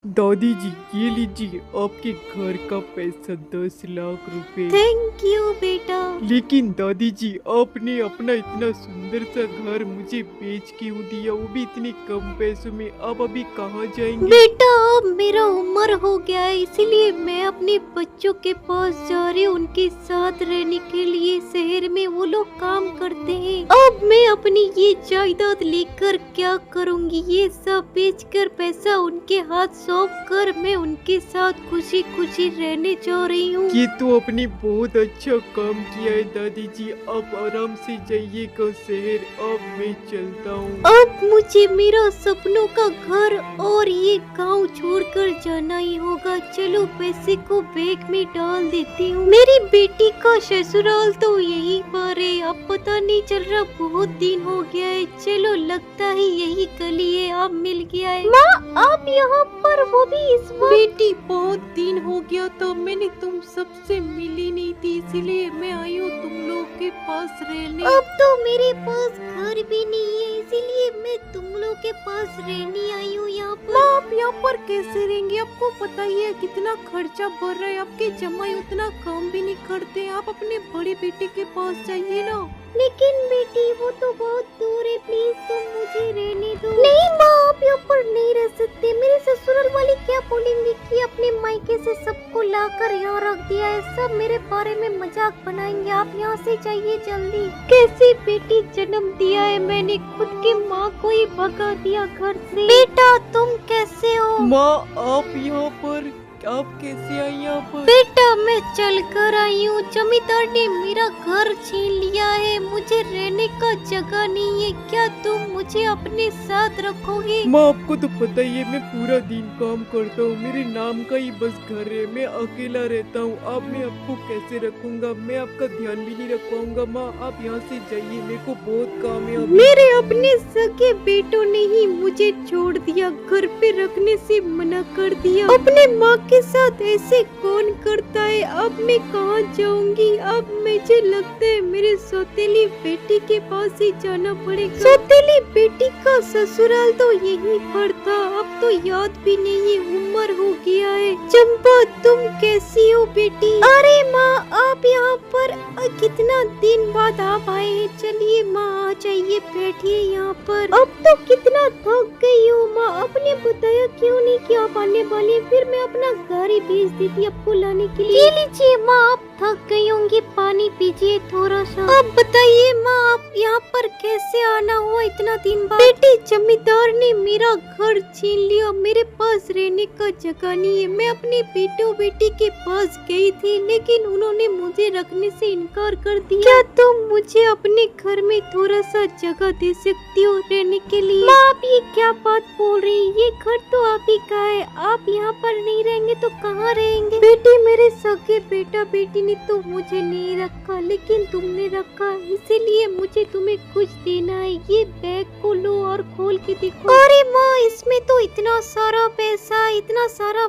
दादी जी, ये लीजिए आपके घर का पैसा 10 लाख रुपए। थैंक यू बेटा। लेकिन दादी जी, आपने अपना इतना सुंदर सा घर मुझे बेच क्यों दिया, वो भी इतने कम पैसों में? आप अभी कहाँ जाएंगे? बेटा अब मेरा उम्र हो गया है, इसीलिए मैं अपने बच्चों के पास जा रही हूँ उनके साथ रहने के लिए। शहर में वो लोग काम करते हैं। अब मैं अपनी ये जायदाद लेकर क्या करूँगी? ये सब बेचकर पैसा उनके हाथ सौंप कर मैं उनके साथ खुशी खुशी रहने जा रही हूँ। ये तो आपने बहुत अच्छा काम किया है दादी जी। आप आराम से जाइएगा शहर, अब मैं चलता हूँ। अब मुझे मेरा सपनों का घर और ये गांव छोड़कर जाना ही होगा। चलो पैसे को बैग में डाल देती हूँ। मेरी बेटी का ससुराल तो यही पर है। अब पता नहीं चल रहा, बहुत दिन हो गया है। चलो लगता है यही गली है, अब मिल गया है। माँ आप यहाँ पर, वो भी इस वक्त? बेटी बहुत दिन हो गया था, मैंने तुम सबसे मिली नहीं थी, इसीलिए मैं आई हूँ तुम लोग के पास रहने। अब तो मेरे पास घर भी नहीं है, इसीलिए मैं तुम लोग के पास रहने आई हूँ यहाँ पर। माँ आप यहाँ पर कैसे रहेंगे? आपको पता ही है कितना खर्चा बढ़ रहा है, आपके जमाई उतना काम भी नहीं करते। आप अपने बड़े बेटे के पास जाइए ना। लेकिन बेटी वो तो बहुत दूर है, प्लीज तुम मुझे रहने दो। नहीं माँ आप यहाँ पर नहीं रह सकते। मेरे ससुराल वाले क्या बोलेंगे कि अपने मायके से सबको लाकर यहाँ रख दिया है, सब मेरे बारे में मजाक बनाएंगे। आप यहाँ से जाइए जल्दी। कैसी बेटी जन्म दिया है मैंने, खुद की माँ को ही भगा दिया घर से। बेटा तुम कैसे हो? माँ आप यहाँ पर, आप कैसे आई यहाँ पर? बेटा मैं चल कर आई हूँ, जमींदार ने मेरा घर छीन लिया है, मुझे रहने का जगह नहीं है। क्या तुम मुझे अपने साथ रखोगे? माँ आपको तो पता ही है मैं पूरा दिन काम करता हूँ, मेरे नाम का ही बस घर है, मैं अकेला रहता हूँ। अब मैं आपको कैसे रखूँगा? मैं आपका ध्यान भी नहीं रख पाऊंगा। माँ आप यहाँ से जाइए, मेरे को बहुत काम है अभी। मेरे अपने सगे बेटों ने ही मुझे छोड़ दिया, घर पे रखने से मना कर दिया। अपने माँ के साथ ऐसे कौन करता है? अब मैं कहाँ जाऊंगी? अब मुझे लगता है मेरे सौतेली बेटी के पास ही जाना पड़ेगा। सौतेली बेटी का ससुराल तो यहीं पर था, अब तो याद भी नहीं है, उम्र हो गया है। चंपा तुम कैसी हो बेटी? अरे माँ आप यहाँ पर कितना दिन बाद आप आए हैं। चलिए माँ आ जाइए, बैठिए यहाँ पर। अब तो कितना थक गई हूँ माँ, आपने बताया क्यों नहीं कि आप आने वाली हैं? फिर मैं अपना गाड़ी भेज दी थी आपको लाने के लिए। ये लीजिए माँ, आप थक गई होंगी, पानी पीजिए थोड़ा सा। अब बताइए माँ आप यहाँ पर कैसे आना हुआ इतना दिन बाद? बेटी जमींदार ने मेरा घर छीन लिया, मेरे पास रहने का जगह नहीं है। मैं अपने बेटो बेटी के पास गई थी, लेकिन उन्होंने मुझे रखने से इनकार कर दिया। क्या तुम मुझे अपने घर में थोड़ा सा जगह दे सकती हो रहने के लिए? माँ आप ये क्या बात बोल रही है? ये घर तो आप ही का है, आप यहाँ पर नहीं रहेंगे तो कहाँ रहेंगे? बेटी मेरे सगे बेटा बेटी ने तो मुझे नहीं रखा, लेकिन तुमने रखा, इसीलिए मुझे तुम्हें कुछ देना है। ये बैग को लो और खोल के देखो। अरे माँ इसमें तो इतना सारा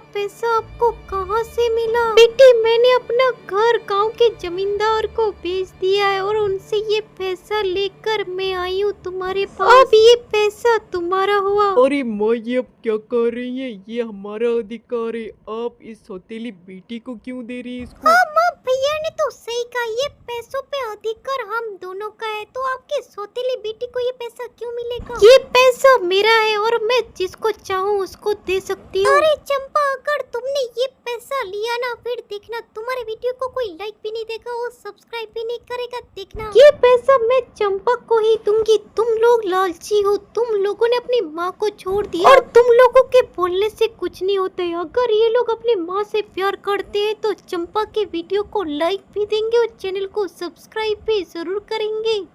पैसा आपको कहाँ से मिला? बेटी मैंने अपना घर गांव के जमींदार को बेच दिया है और उनसे ये पैसा लेकर मैं आई हूँ तुम्हारे पास। अब ये पैसा तुम्हारा हुआ। अरे माँ ये अब क्या कर रही है? ये हमारा अधिकार है, आप इस सौतेली बेटी को क्यों दे रही है इसको? माँ भैया ने तो सही कहा, ये पैसों पे अधिकार हम दोनों का है, तो आपके सौतेली बेटी को ये पैसा क्यों मिलेगा? ये पैसा मेरा है और मैं जिसको चाहूँ उसको दे सकती हूँ। अरे चंपा अगर तुमने ये पैसा लिया ना, फिर देखना तुम्हारे वीडियो को कोई लाइक भी नहीं देगा और सब्सक्राइब भी नहीं करेगा, देखना। ये पैसा मैं चंपा को ही दूंगी। तुम लोग लालची हो, तुम लोगों ने अपनी माँ को छोड़ दिया और तुम लोगों के बोलने से कुछ नहीं होता है। अगर ये लोग अपनी माँ से प्यार करते हैं तो चंपा के वीडियो को लाइक भी देंगे और चैनल को सब्सक्राइब भी जरूर करेंगे।